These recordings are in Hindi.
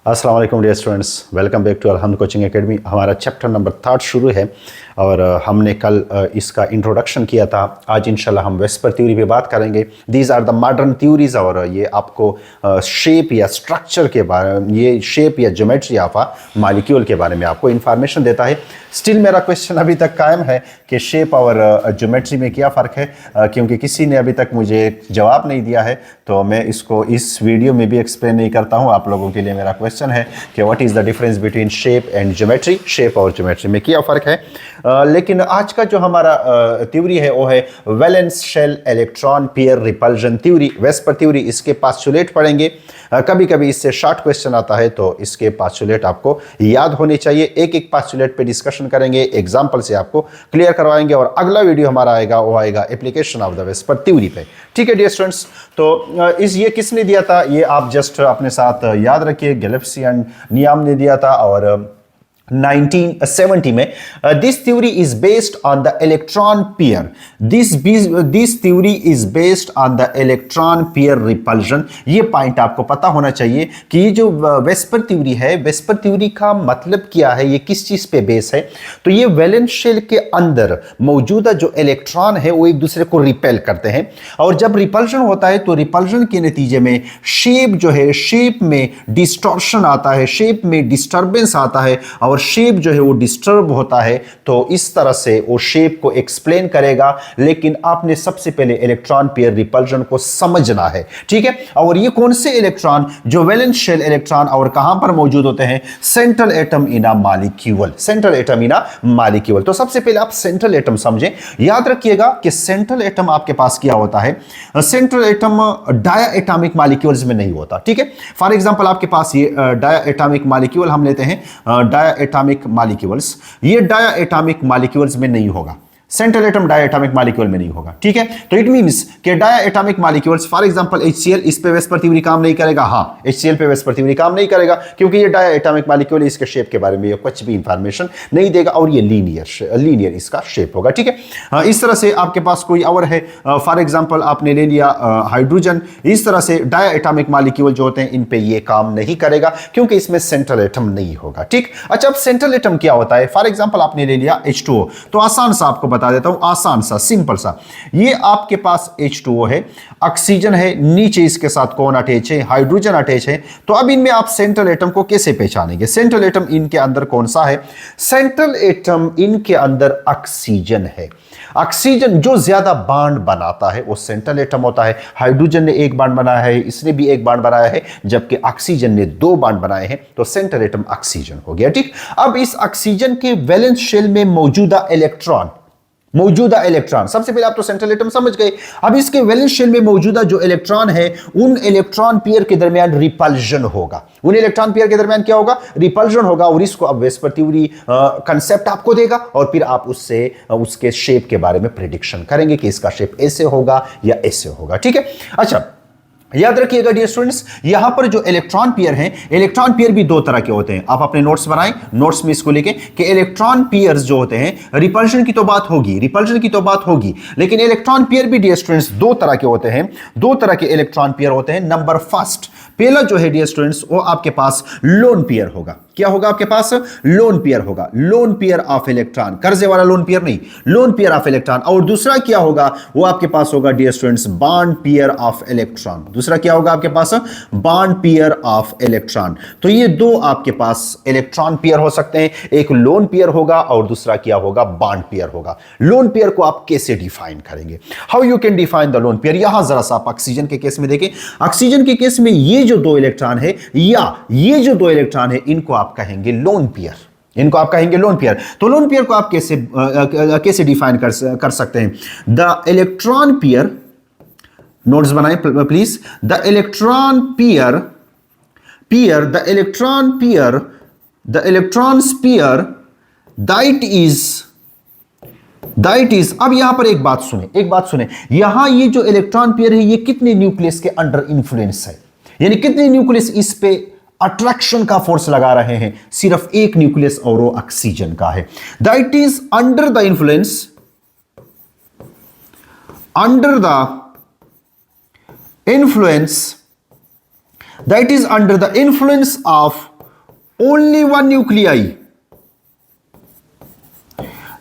अस्सलाम वालेकुम dear students, welcome back to Alhamd coaching academy. हमारा चैप्टर नंबर 3 शुरू है और हमने कल इसका इंट्रोडक्शन किया था। आज इंशाल्लाह हम वेस्पर थ्योरी पे बात करेंगे। These are the modern theories और ये आपको शेप या स्ट्रक्चर के बारे में, ये शेप या ज्योमेट्री ऑफ अ मॉलिक्यूल के बारे में आपको इंफॉर्मेशन देता है। स्टिल मेरा क्वेश्चन अभी तक कायम है कि शेप और ज्योमेट्री में क्या फ़र्क है, क्योंकि किसी ने अभी तक मुझे जवाब नहीं दिया है, तो मैं इसको इस वीडियो में भी एक्सप्लेन नहीं करता हूँ। आप लोगों के लिए मेरा क्वेश्चन है कि what is the difference between shape and geometry, shape और ज्योमेट्री में क्या फ़र्क है। लेकिन आज का जो हमारा थ्योरी है वो है valence shell electron pair repulsion theory, VSEPR theory. इसके पास्चुलेट पढ़ेंगे। कभी कभी इससे शॉर्ट क्वेश्चन आता है, तो इसके पास्चुलेट आपको याद होने चाहिए। एक एक पास्चुलेट पे डिस्कशन करेंगे, एग्जाम्पल से आपको क्लियर करवाएंगे और अगला वीडियो हमारा आएगा, वो आएगा application of the VSEPR theory पे। ठीक है डियर स्टूडेंट्स, तो ये किसने दिया था, ये आप जस्ट अपने साथ याद रखिए। गैलेप्सियन नियाम ने दिया था और 1970 में। This theory is based on the electron pair. This theory is based on the electron pair repulsion. ये पॉइंट आपको पता होना चाहिए कि ये जो वेस्पर थ्योरी है, वेस्पर थ्योरी का मतलब क्या है, ये किस चीज पे बेस है। तो ये वैलेंस शेल के अंदर मौजूदा जो इलेक्ट्रॉन है वो एक दूसरे को रिपेल करते हैं, और जब रिपल्जन होता है तो रिपल्जन के नतीजे में शेप जो है, शेप में डिस्टॉर्शन आता है, शेप में डिस्टर्बेंस आता है और शेप जो है वो डिस्टर्ब होता है। तो इस तरह से वो शेप को एक्सप्लेन करेगा, लेकिन आपने सबसे पहले इलेक्ट्रॉन पेयर रिपल्जन को समझना है। ठीक है, और ये कौन से इलेक्ट्रॉन, जो वैलेंस शेल इलेक्ट्रॉन और कहां पर मौजूद होते हैं, central atom in a molecule, central atom in a molecule. तो सबसे पहले आप सेंट्रल एटम समझें। याद रखिएगा कि सेंट्रल एटम आपके पास क्या होता है, central atom diatomic molecules में नहीं होता। ठीक है, फॉर एग्जांपल आपके पास ये डाया एटॉमिक मॉलिक्यूल हम लेते हैं, डाया एटॉमिक मॉलिक्यूल्स, ये डाया एटॉमिक मॉलिक्यूल्स में नहीं होगा, central atom diatomic molecule में नहीं होगा। ठीक है, तो इट मींस कि diatomic molecules, for example HCl, इस पे वेस्पर थ्योरी काम नहीं करेगा। हाँ, HCl पे वेस्पर थ्योरी काम नहीं करेगा क्योंकि ये डाया एटॉमिक मॉलिक्यूल, इसके शेप के बारे में कुछ भी इंफॉर्मेशन नहीं देगा और ये लीनियर इसका शेप होगा। ठीक है, इस तरह से आपके पास कोई और है, फॉर एग्जांपल आपने ले लिया हाइड्रोजन। इस तरह से डाया एटॉमिक मॉलिक्यूल जो होते हैं, इन पे ये काम नहीं करेगा क्योंकि इसमें सेंट्रल एटम नहीं होगा। ठीक, अच्छा, अब सेंट्रल एटम क्या होता है, फॉर एग्जांपल आपने ले लिया H2O। तो आसान सा आपको बता देता हूं, आसान सा, सिंपल सा। ये आपके पास H2O है, ऑक्सीजन है, नीचे इसके साथ कौन अटैच है, हाइड्रोजन अटैच है। तो अब इनमें आप सेंट्रल एटम को कैसे पहचानेंगे, सेंट्रल एटम इनके अंदर कौन सा है, सेंट्रल एटम इनके अंदर ऑक्सीजन है। ऑक्सीजन जो ज्यादा बॉन्ड बनाता है वो सेंट्रल एटम होता है। हाइड्रोजन ने एक बॉन्ड बनाया है, इसने भी एक बॉन्ड बनाया है, जबकि ऑक्सीजन ने 2 बॉन्ड बनाए हैं, तो सेंट्रल एटम ऑक्सीजन हो गया। ठीक, अब इस ऑक्सीजन के वैलेंस शेल में मौजूदा इलेक्ट्रॉन, सबसे पहले आप तो सेंट्रल एटम समझ गए। अब इसके वैलेंस शेल में मौजूदा जो इलेक्ट्रॉन है, उन इलेक्ट्रॉन पेयर के दरमियान रिपल्जन होगा, उन इलेक्ट्रॉन पेयर के दरमियान क्या होगा, रिपल्जन होगा। और इसको अब वेस्पर थ्योरी कांसेप्ट आपको देगा और फिर आप उससे उसके शेप के बारे में प्रेडिक्शन करेंगे कि इसका शेप ऐसे होगा या ऐसे होगा। ठीक है, अच्छा, याद रखिएगा डियर स्टूडेंट्स, यहां पर जो इलेक्ट्रॉन पेयर हैं, इलेक्ट्रॉन पेयर भी 2 तरह के होते हैं। आप अपने नोट्स बनाएं, नोट्स में इसको लिखें कि इलेक्ट्रॉन पेयर्स जो होते हैं, रिपल्शन की तो बात होगी, लेकिन इलेक्ट्रॉन पेयर भी डियर स्टूडेंट्स 2 तरह के होते हैं। 2 तरह के इलेक्ट्रॉन पेयर होते हैं। नंबर फर्स्ट, पहला जो है डियर स्टूडेंट्स, वो आपके पास लोन पेयर होगा। क्या होगा आपके पास, लोन पेयर होगा, लोन पेयर ऑफ इलेक्ट्रॉन, कर्जे वाला लोन पेयर नहीं, लोन पेयर ऑफ इलेक्ट्रॉन। और दूसरा क्या होगा, वो आपके पास होगा dear students bond pair of electron. दूसरा क्या होगा आपके पास, बॉन्ड पेयर ऑफ इलेक्ट्रॉन। तो ये 2 आपके पास इलेक्ट्रॉन पेयर हो सकते हैं, एक लोन पेयर होगा और दूसरा क्या होगा, बॉन्ड पेयर होगा। लोन पेयर को आप कैसे डिफाइन करेंगे, how you can define the lone pair. यहां जरा सा आप ऑक्सीजन के केस में देखें, ऑक्सीजन के केस में ये जो 2 इलेक्ट्रॉन है या ये जो 2 इलेक्ट्रॉन है, इनको आप कहेंगे लोन पेयर, इनको आप कहेंगे लोन पेयर। तो लोन पेयर को आप कैसे डिफाइन कर सकते हैं, द इलेक्ट्रॉन पेयर, नोट्स बनाएं please, the electron pair, the electron pair that is, अब यहां पर एक बात सुने, यहां ये जो इलेक्ट्रॉन पेयर है, ये कितने न्यूक्लियस के अंडर इंफ्लुएंस है, यानी कितने न्यूक्लियस इस पे अट्रैक्शन का फोर्स लगा रहे हैं, सिर्फ एक न्यूक्लियस और वो ऑक्सीजन का है। That is under the influence that is under the influence of only one nuclei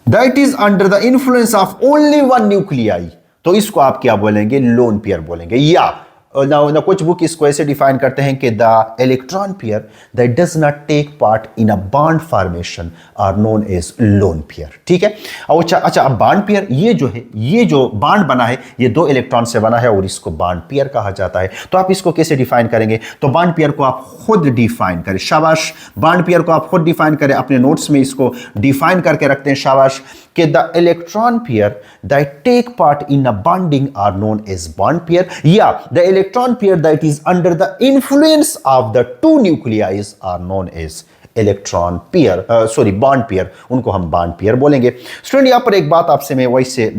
that is under the influence of only one nuclei, तो इसको आप क्या बोलेंगे, लोन पेयर बोलेंगे। या ना कुछ बुक इसको ऐसे डिफाइन करते हैं कि the electron pair that does not take part in a bond formation are known as lone pair. ठीक है। अच्छा अब बॉन्ड पेयर ये जो है, ये जो बॉन्ड बना है ये दो इलेक्ट्रॉन से बना है और इसको बॉन्ड पेयर कहा जाता है। तो आप इसको कैसे डिफाइन करेंगे, तो बॉन्ड पेयर को आप खुद डिफाइन करें। शाबाश, बॉन्ड पेयर को आप खुद डिफाइन करें, अपने नोट्स में इसको डिफाइन करके रखते हैं। शाबाश, कि the electron pair that take part in a bonding are known as bond pair, या the electron pair that is under the influence of the two nuclei are known as electron pair, sorry bond pair, उनको हम बॉन्ड पेयर बोलेंगे। स्टूडेंट यहां पर एक बात आपसे मैं वैसे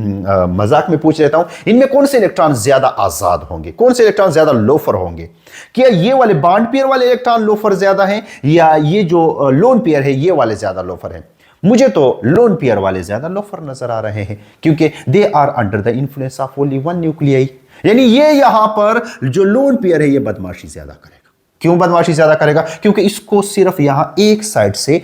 मजाक में पूछ लेता हूं, इनमें कौन से इलेक्ट्रॉन ज्यादा आजाद होंगे, कौन से इलेक्ट्रॉन ज्यादा लोफर होंगे? क्या ये वाले बॉन्ड पेयर वाले इलेक्ट्रॉन लोफर ज्यादा हैं, या ये जो लोन पेयर है ये वाले ज्यादा लोफर हैं? मुझे तो लोन पेयर वाले ज्यादा लोफर नजर आ रहे हैं, क्योंकि they are under the influence of only one nuclei. यानी ये यहां पर जो लोन पेयर है ये बदमाशी ज्यादा करेगा। क्यों बदमाशी ज्यादा करेगा? क्योंकि इसको सिर्फ यहां एक साइड से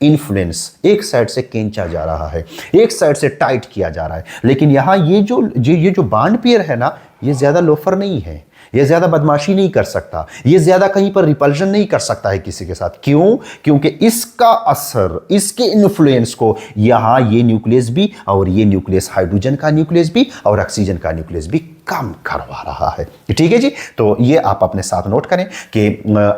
इन्फ्लुएंस, एक साइड से खींचा जा रहा है, एक साइड से टाइट किया जा रहा है। लेकिन यहां ये जो बॉन्ड पेयर है ना, ये ज्यादा लोफर नहीं है, ये ज्यादा बदमाशी नहीं कर सकता, ये ज्यादा कहीं पर रिपल्जन नहीं कर सकता है किसी के साथ। क्यों? क्योंकि इसका असर, इसके इन्फ्लुएंस को यहां ये न्यूक्लियस भी, और ये न्यूक्लियस हाइड्रोजन का न्यूक्लियस भी और ऑक्सीजन का न्यूक्लियस भी कम करवा रहा है। ठीक है जी, तो ये आप अपने साथ नोट करें कि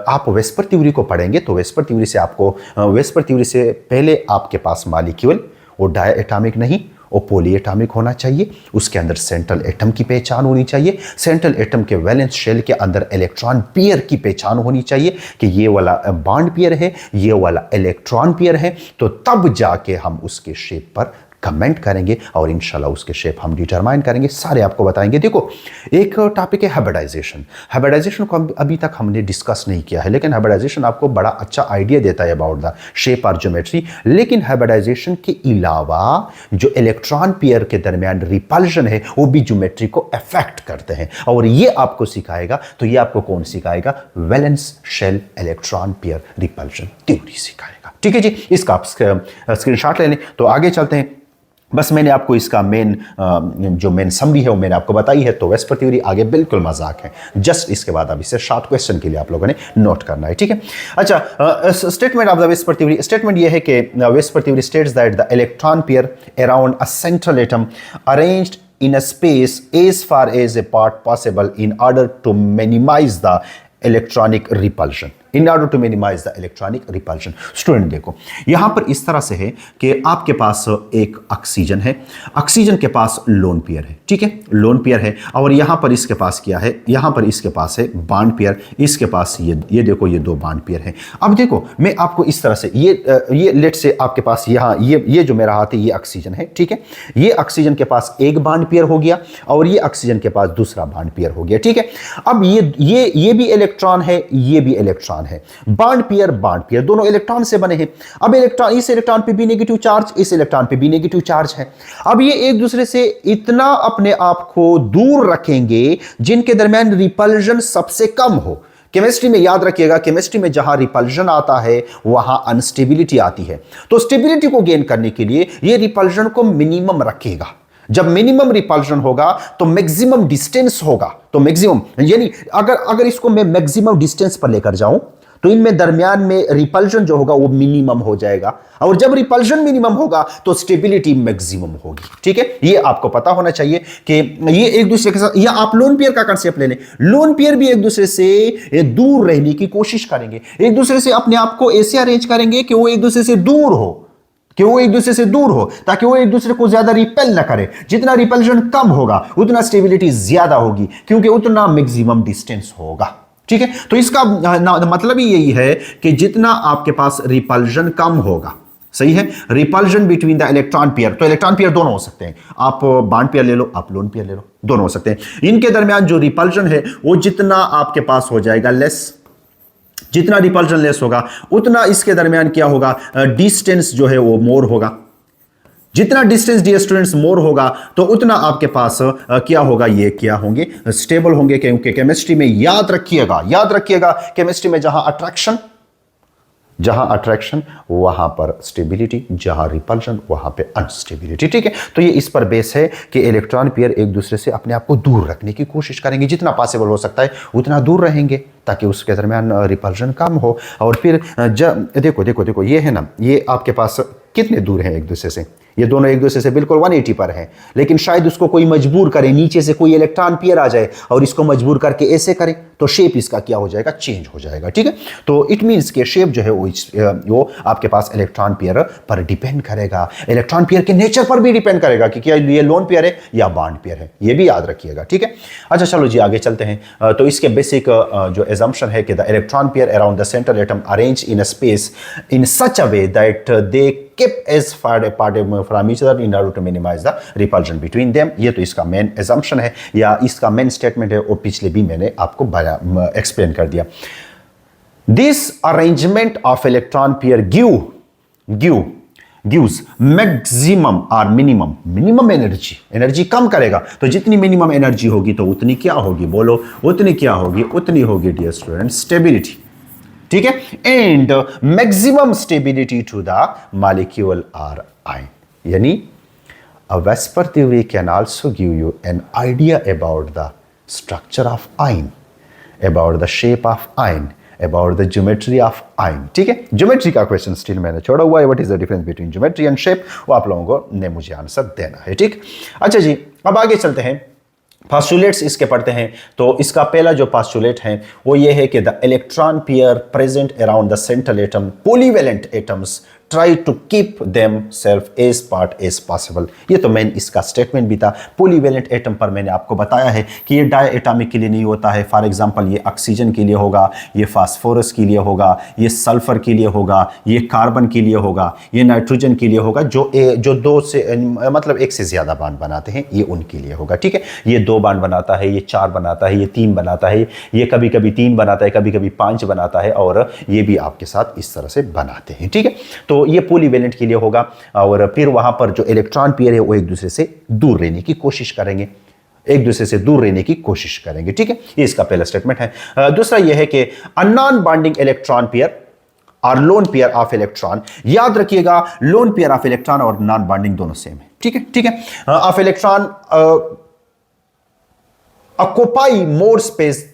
आप वेस्पर थ्योरी को पढ़ेंगे तो वेस्पर थ्योरी से आपको, वेस्पर थ्योरी से पहले आपके पास मॉलिक्यूल वो डायएटॉमिक नहीं, वो पॉलीएटॉमिक होना चाहिए, उसके अंदर सेंट्रल एटम की पहचान होनी चाहिए, सेंट्रल एटम के वैलेंस शेल के अंदर इलेक्ट्रॉन पेयर की पहचान होनी चाहिए कि ये वाला बॉन्ड पेयर है, ये वाला इलेक्ट्रॉन पेयर है। तो तब जाके हम उसके शेप पर कमेंट करेंगे और इंशाल्लाह उसके शेप हम डिटरमाइन करेंगे, सारे आपको बताएंगे। देखो एक टॉपिक है हाइब्रिडाइजेशन। हाइब्रिडाइजेशन को अभी तक हमने डिस्कस नहीं किया है, लेकिन हाइब्रिडाइजेशन आपको बड़ा अच्छा आइडिया देता है अबाउट द शेप और ज्योमेट्री। लेकिन हाइब्रिडाइजेशन के अलावा जो इलेक्ट्रॉन पेयर के दरमियान रिपल्जन है वो भी ज्योमेट्री को अफेक्ट करते हैं, और ये आपको सिखाएगा। तो ये आपको कौन सिखाएगा? Valence shell electron pair repulsion theory सिखाएगा। ठीक है जी, इसका आप स्क्रीनशॉट ले लें। तो आगे चलते हैं। बस मैंने आपको इसका जो मेन समरी है वो मैंने आपको बताई है। तो वेस्पर थ्योरी आगे बिल्कुल मजाक है, जस्ट इसके बाद अब इसे शॉर्ट क्वेश्चन के लिए आप लोगों ने नोट करना है। ठीक है। अच्छा, statement of the VSEPR theory. Statement ये है कि VSEPR theory states that the electron pair around a central atom arranged in a space as far as a part possible in order to minimize the electronic repulsion, in order to minimize the electronic repulsion। Student देखो यहां पर इस तरह से है कि आपके पास एक ऑक्सीजन है, ऑक्सीजन के पास लोन पेयर है। ठीक है, लोन पेयर है, और यहां पर इसके पास क्या है, यहां पर इसके पास है बॉन्ड पेयर, इसके पास ये देखो ये दो बॉन्ड पेयर है। अब देखो मैं आपको इस तरह से ये लेट से आपके पास यहां ये जो मेरा हाथ है ये ऑक्सीजन है। ठीक है, ये ऑक्सीजन के पास एक बॉन्ड पेयर हो गया और ये ऑक्सीजन के पास दूसरा बॉन्ड पेयर हो गया। ठीक है, अब ये भी इलेक्ट्रॉन है, ये भी इलेक्ट्रॉन है। बॉन्ड पेयर दोनों इलेक्ट्रॉन से बने हैं। अब इस इलेक्ट्रॉन पे भी नेगेटिव चार्ज, इस इलेक्ट्रॉन पे भी नेगेटिव चार्ज है। अब ये एक दूसरे से इतना अपने आप को दूर रखेंगे जिनके दरमियान रिपल्जन सबसे कम हो। केमिस्ट्री में याद रखिएगा, केमिस्ट्री में जहां रिपल्जन आता है वहां अनस्टेबिलिटी आती है। तो स्टेबिलिटी को गेन करने के लिए ये रिपल्जन को मिनिमम रखेगा। जब मिनिमम रिपल्जन होगा तो मैक्सिमम डिस्टेंस होगा। तो मैक्सिमम यानी अगर इसको मैं मैक्सिमम डिस्टेंस पर लेकर जाऊं तो इनमें दरमियान में रिपल्जन जो होगा वो मिनिमम हो जाएगा, और जब रिपल्जन मिनिमम होगा तो स्टेबिलिटी मैक्सिमम होगी। ठीक है, ये आपको पता होना चाहिए कि ये एक दूसरे के साथ, या आप लोन पेयर का कांसेप्ट ले लें, लोन पेयर भी एक दूसरे से दूर रहने की कोशिश करेंगे, एक दूसरे से अपने आप को ऐसे अरेंज करेंगे कि वो एक दूसरे से दूर हो, ताकि वो एक दूसरे को ज्यादा रिपेल ना करे। जितना रिपल्जन कम होगा उतना स्टेबिलिटी ज्यादा होगी, क्योंकि उतना मैक्सिमम डिस्टेंस होगा। ठीक है, तो इसका मतलब ही यही है कि जितना आपके पास रिपल्जन कम होगा, सही है, repulsion between the electron pair, तो इलेक्ट्रॉन पेयर दोनों हो सकते हैं, आप बॉन्ड पेयर ले लो, आप लोन पेयर ले लो, दोनों हो सकते हैं। इनके दरमियान जो रिपल्जन है वो जितना आपके पास हो जाएगा लेस, जितना रिपल्जन लेस होगा उतना इसके दरमियान क्या होगा, डिस्टेंस जो है वो मोर होगा। जितना डिस्टेंस डियर स्टूडेंट्स मोर होगा तो उतना आपके पास क्या होगा, ये क्या होंगे, स्टेबल होंगे। क्योंकि केमिस्ट्री में याद रखिएगा केमिस्ट्री में जहां अट्रैक्शन जहां अट्रैक्शन वहां पर स्टेबिलिटी, जहां रिपल्शन वहां पे अनस्टेबिलिटी। ठीक है, तो ये इस पर बेस है कि इलेक्ट्रॉन पेयर एक दूसरे से अपने आप को दूर रखने की कोशिश करेंगे, जितना पॉसिबल हो सकता है उतना दूर रहेंगे ताकि उसके दरमियान रिपल्शन कम हो। और फिर देखो देखो देखो, ये है ना, ये आपके पास कितने दूर हैं एक दूसरे से, ये दोनों एक दूसरे से बिल्कुल 180 पर हैं, लेकिन शायद उसको कोई मजबूर करे, नीचे से कोई इलेक्ट्रॉन पेयर आ जाए और इसको मजबूर करके ऐसे करे तो शेप इसका क्या हो जाएगा, चेंज हो जाएगा। ठीक है, तो इट मींस के शेप जो है वो आपके पास इलेक्ट्रॉन पेयर पर डिपेंड करेगा, इलेक्ट्रॉन पेयर के नेचर पर भी डिपेंड करेगा कि क्या ये लोन पेयर है या बॉन्ड पेयर है, ये भी याद रखिएगा। ठीक है, अच्छा चलो जी आगे चलते हैं। तो इसके बेसिक जो एजम्पशन है कि the electron pair around the central atom arrange in a space in such a way that they keep as far apart from each other in order to minimize the repulsion between them। ये तो इसका मेन assumption है या इसका मेन स्टेटमेंट है, और पिछले भी मैंने आपको एक्सप्लेन कर दिया। This arrangement of electron pair gives maximum or minimum energy कम करेगा। तो जितनी मिनिमम एनर्जी होगी तो उतनी क्या होगी, बोलो उतनी क्या होगी, उतनी होगी डियर स्टूडेंट स्टेबिलिटी। ठीक है, and maximum stability to the molecule or ion. यानी a VSEPR theory can also give you an idea about the structure of ion, about the shape of ion, about the geometry of ion. ठीक है, ज्योमेट्री का क्वेश्चन स्टिल मैंने छोड़ा हुआ है, what is the difference between geometry and shape, वो आप लोगों को ने मुझे आंसर देना है। ठीक, अच्छा जी अब आगे चलते हैं, पास्टुलेट्स इसके पढ़ते हैं। तो इसका पहला जो पास्टुलेट है वो ये है कि the electron pair present around the central atom polyvalent atoms try to keep them self as part as possible. ये तो मेन इसका स्टेटमेंट भी था। पॉलीवेलेंट एटम पर मैंने आपको बताया है कि ये डाई एटॉमिक के लिए नहीं होता है। फॉर एग्जांपल ये ऑक्सीजन के लिए होगा, ये फास्फोरस के लिए होगा, ये सल्फर के लिए होगा, ये कार्बन के लिए होगा, ये नाइट्रोजन के लिए होगा, जो दो से मतलब एक से ज्यादा बॉन्ड बनाते हैं ये उनके लिए होगा। ठीक है, ये 2 बॉन्ड बनाता है, ये 4 बनाता है, ये 3 बनाता है, ये कभी कभी 3 बनाता है, कभी कभी 5 बनाता है, और ये भी आपके साथ इस तरह से बनाते हैं। ठीक है, तो ये पॉलीवेलेंट के लिए होगा। और फिर वहां पर जो इलेक्ट्रॉन पेयर है वो एक दूसरे से दूर रहने की कोशिश करेंगे, एक दूसरे से दूर रहने की कोशिश करेंगे। ठीक है, ये इसका पहला स्टेटमेंट है। दूसरा ये है कि a non bonding electron pair और लोन पेयर ऑफ इलेक्ट्रॉन। याद रखिएगा लोन पेयर ऑफ इलेक्ट्रॉन और नॉन बॉन्डिंग दोनों सेम है। ठीक है, ठीक है, of electron occupy more space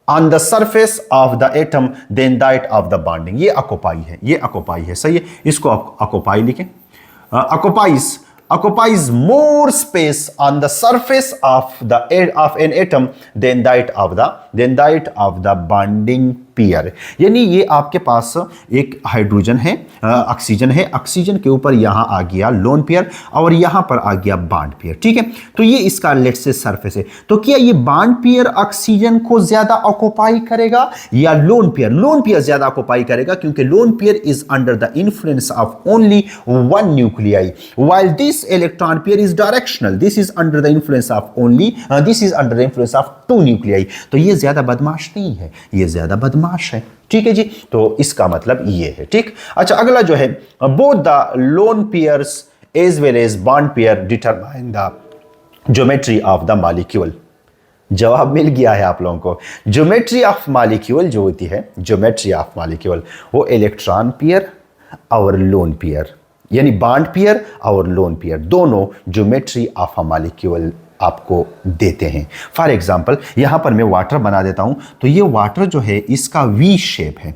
on the surface of the atom than that of the bonding। ये ऑक्युपाई है, ये ऑक्युपाई है, सही है, इसको ऑक्युपाई लिखें। occupies more space on the surface of an atom than that of the bonding pair. यानी ये आपके पास एक हाइड्रोजन है, ऑक्सीजन है, ऑक्सीजन के ऊपर यहां आ गया लोन पेयर और यहां पर आ गया बॉन्ड पेयर। ठीक है, तो ये इसका लेट्स से सरफेस है। तो क्या ये बॉन्ड पेयर ऑक्सीजन को ज्यादा ऑक्युपाई करेगा या लोन पेयर ज्यादा ऑक्युपाई करेगा, क्योंकि lone pair is under the influence of only 1 nuclei while this electron pair is directional, this is under the influence of 2 nuclei. तो ये ज्यादा बदमाश नहीं है, ये ज्यादा बदमाश है। ठीक है जी, तो इसका मतलब ये है। ठीक, अच्छा अगला जो है both the lone pairs as well as bond pair determine the geometry of the molecule. जवाब मिल गया है आप लोगों को। ज्योमेट्री ऑफ मॉलिक्यूल जो होती है, ज्योमेट्री ऑफ मॉलिक्यूल वो इलेक्ट्रॉन पेयर और लोन पेयर यानी बॉन्ड पेयर और लोन पेयर दोनों ज्योमेट्री ऑफ अ मॉलिक्यूल आपको देते हैं। फॉर एग्जाम्पल यहां पर मैं वाटर बना देता हूं, तो ये वाटर जो है इसका वी शेप है,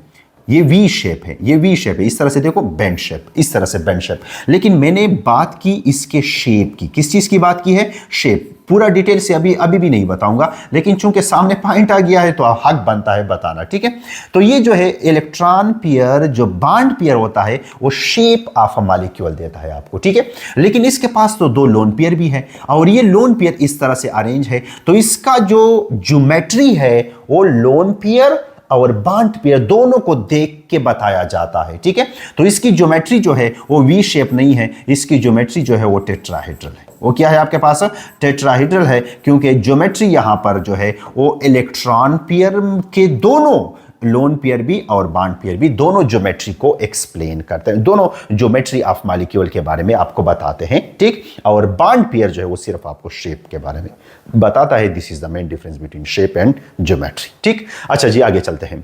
ये वी शेप है, ये वी शेप है, इस तरह से देखो बेंड शेप, इस तरह से बेंड शेप। लेकिन मैंने बात की इसके शेप की, किस चीज की बात की है, शेप। पूरा डिटेल से अभी भी नहीं बताऊंगा, लेकिन चूंकि सामने पॉइंट आ गया है तो हक बनता है बताना। ठीक है, तो ये जो है इलेक्ट्रॉन पेयर जो बॉन्ड पेयर होता है वो शेप ऑफ अ मॉलिक्यूल देता है आपको। ठीक है, लेकिन इसके पास तो 2 लोन पेयर भी है और ये लोन पेयर इस तरह से अरेंज है, तो इसका जो ज्योमेट्री है वो लोन पेयर और बॉन्ड पेयर दोनों को देख के बताया जाता है। ठीक है, तो इसकी ज्योमेट्री जो है वो वी शेप नहीं है, इसकी ज्योमेट्री जो है वो टेट्राहेड्रल है। वो क्या है आपके पास, टेट्राहेड्रल है, क्योंकि ज्योमेट्री यहां पर जो है वो इलेक्ट्रॉन पेयर के दोनों लोन पेयर भी और बॉन्ड पेयर भी दोनों ज्योमेट्री को एक्सप्लेन करते हैं, दोनों ज्योमेट्री ऑफ मॉलिक्यूल के बारे में आपको बताते हैं। ठीक, और बॉन्ड पेयर जो है वो सिर्फ आपको शेप के बारे में बताता है। This is the main difference between shape and geometry. ठीक, अच्छा जी आगे चलते हैं।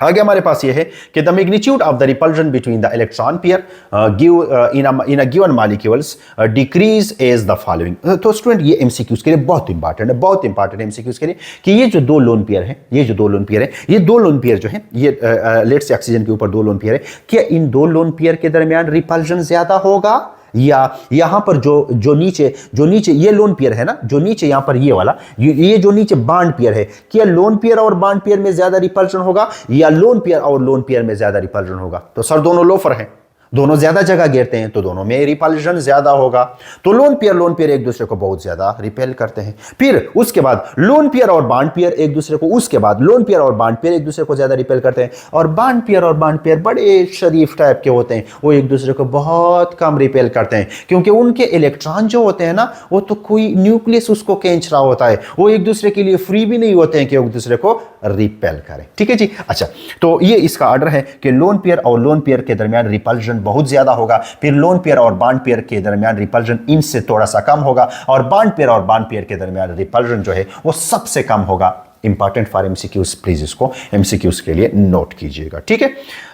आगे हमारे पास ये है कि the magnitude of the repulsion between the electron pair give in a given molecules decrease as the following. तो स्टूडेंट ये एमसीक्यूज के लिए बहुत इंपॉर्टेंट है, बहुत इंपॉर्टेंट एमसीक्यूज के लिए कि ये जो दो लोन पेयर है, ये जो दो लोन पेयर है, ये दो लोन पेयर जो है, ये लेट्स से ऑक्सीजन के ऊपर दो लोन पेयर है, क्या इन दो लोन पेयर के दरमियान रिपल्जन ज्यादा होगा या यहां पर जो नीचे ये लोन पेयर है ना, जो नीचे यहां पर ये वाला ये जो नीचे बॉन्ड पेयर है, क्या लोन पेयर और बॉन्ड पेयर में ज्यादा रिपल्जन होगा या लोन पेयर और लोन पेयर में ज्यादा रिपल्जन होगा? तो सर दोनों लोफर हैं, दोनों ज्यादा जगह घेरते हैं तो दोनों में रिपल्जन ज्यादा होगा। तो लोन पेयर एक दूसरे को बहुत ज्यादा रिपेल करते हैं। फिर उसके बाद लोन पेयर और बॉन्ड पेयर एक दूसरे को, उसके बाद लोन पेयर और बॉन्ड पेयर एक दूसरे को ज्यादा रिपेल करते हैं। और बॉन्ड पेयर बड़े शरीफ टाइप के होते हैं, वो एक दूसरे को बहुत कम रिपेल करते हैं, क्योंकि उनके इलेक्ट्रॉन जो होते हैं ना, वो तो कोई न्यूक्लियस उसको खींच रहा होता है, वो एक दूसरे के लिए फ्री भी नहीं होते हैं कि एक दूसरे को रिपेल करें। ठीक है जी। अच्छा, तो ये इसका ऑर्डर है कि लोन पेयर और लोन पेयर के दरमियान रिपल्जन बहुत ज्यादा होगा, फिर लोन पेयर और बॉन्ड पेयर के दरमियान रिपल्जन इनसे थोड़ा सा कम होगा, और बॉन्ड पेयर और बॉन्ड पेयर के दरमियान रिपल्जन जो है वो सबसे कम होगा। इंपॉर्टेंट फॉर एमसीक्यूज, प्लीज इसको एमसीक्यूज के लिए नोट कीजिएगा। ठीक है।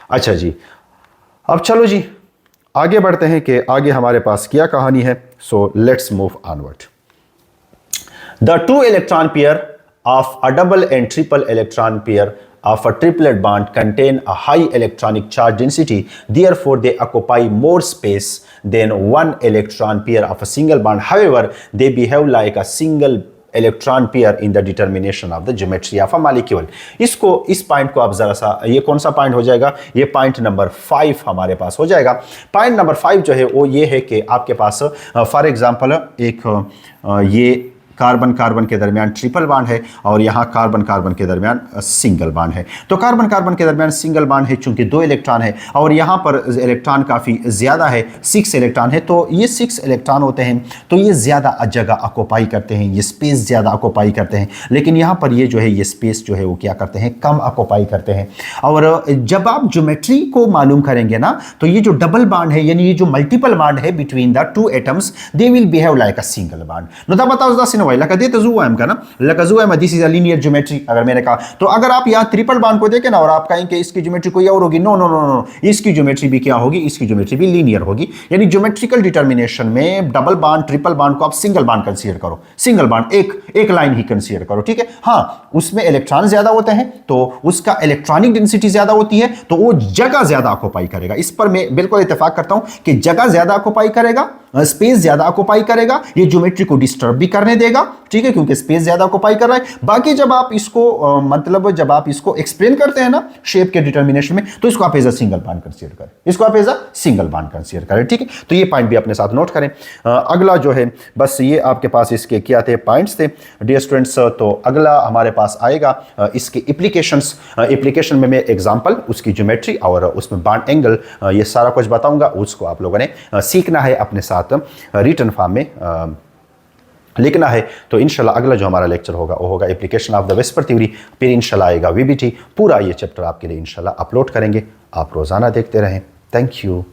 अच्छा जी, अब चलो जी आगे बढ़ते हैं कि आगे हमारे पास क्या कहानी है। So let's move onward. The two electron pair of a double and triple electron pair of a triplet bond contain a high electronic charge density, therefore they occupy more space than one electron pair of a single bond. However, they behave like a single electron pair in the determination of the geometry of a molecule. इस पॉइंट को आप जरा सा, ये कौन सा पॉइंट हो जाएगा? ये पॉइंट नंबर 5 हमारे पास हो जाएगा। पॉइंट नंबर 5 जो है वो ये है कि आपके पास फॉर एग्जांपल एक ये कार्बन कार्बन के दरमियान ट्रिपल बॉन्ड है और यहाँ कार्बन कार्बन के दरमियान सिंगल बॉन्ड है। तो कार्बन कार्बन के दरमियान सिंगल बॉन्ड है, चूंकि 2 इलेक्ट्रॉन है और यहाँ पर इलेक्ट्रॉन काफ़ी ज़्यादा है, 6 इलेक्ट्रॉन है। तो ये 6 इलेक्ट्रॉन होते हैं तो ये ज़्यादा जगह ऑक्यूपाई करते हैं, ये स्पेस ज़्यादा ऑक्यूपाई करते हैं। लेकिन यहाँ पर ये जो है, ये स्पेस जो है वो क्या करते हैं, कम ऑक्यूपाई करते हैं। और जब आप ज्योमेट्री को मालूम करेंगे ना, तो ये जो डबल बॉन्ड है, यानी ये जो मल्टीपल बॉन्ड है between the two atoms, they will behave like a single bond. No बताओ this is a linear geometry. अगर मैंने कहा, तो अगर आप यहाँ ट्रिपल बॉन्ड को देखें ना और आप कहेंगे इसकी ज्योमेट्री कोई और होगी, नो नो नो नो, इसकी ज्योमेट्री भी क्या होगी, इसकी ज्योमेट्री भी लीनियर होगी। यानी ज्योमेट्रिकल डिटर्मिनेशन में डबल बॉन्ड ट्रिपल बॉन्ड को आप सिंगल बॉन्ड कंसीडर करो, सिंगल बॉन्ड एक लाइन ही कंसीडर करो। ठीक है। हाँ, उसमें इलेक्ट्रॉन ज्यादा होते हैं तो उसका इलेक्ट्रॉनिक डेंसिटी ज्यादा होती है, तो वो जगह ज्यादा ऑक्यूपाई करेगा। इस पर मैं बिल्कुल इत्तेफाक करता हूं कि जगह ज्यादा ऑक्यूपाई करेगा, स्पेस ज्यादा ऑक्यूपाई करेगा, ये ज्योमेट्री को डिस्टर्ब भी करने देगा। ठीक है, क्योंकि स्पेस ज्यादा ऑक्यूपाई कर रहा है। बाकी जब आप इसको मतलब जब आप इसको एक्सप्लेन करते हैं ना शेप के डिटर्मिनेशन में, तो इसको आप as a single bond consider करें, इसको आप as a single bond consider करें। ठीक है, तो ये पॉइंट भी अपने साथ नोट करें। अगला जो है, बस ये आपके पास इसके क्या थे, पॉइंट्स थे डियर स्टूडेंट्स। तो अगला हमारे पास आएगा इसके एप्लीकेशंस। एप्लीकेशन में मैं एग्जांपल, उसकी ज्योमेट्री और उसमें बॉन्ड एंगल, ये सारा कुछ बताऊंगा। उसको आप लोगों ने सीखना है, अपने साथ रिटन फॉर्म में लिखना है। तो इंशाल्लाह अगला जो हमारा लेक्चर होगा वो होगा application of the VSEPR theory. फिर इंशाल्लाह आएगा वीबीटी। पूरा ये चैप्टर आपके लिए इंशाल्लाह अपलोड करेंगे। आप रोज़ाना देखते रहें। Thank you.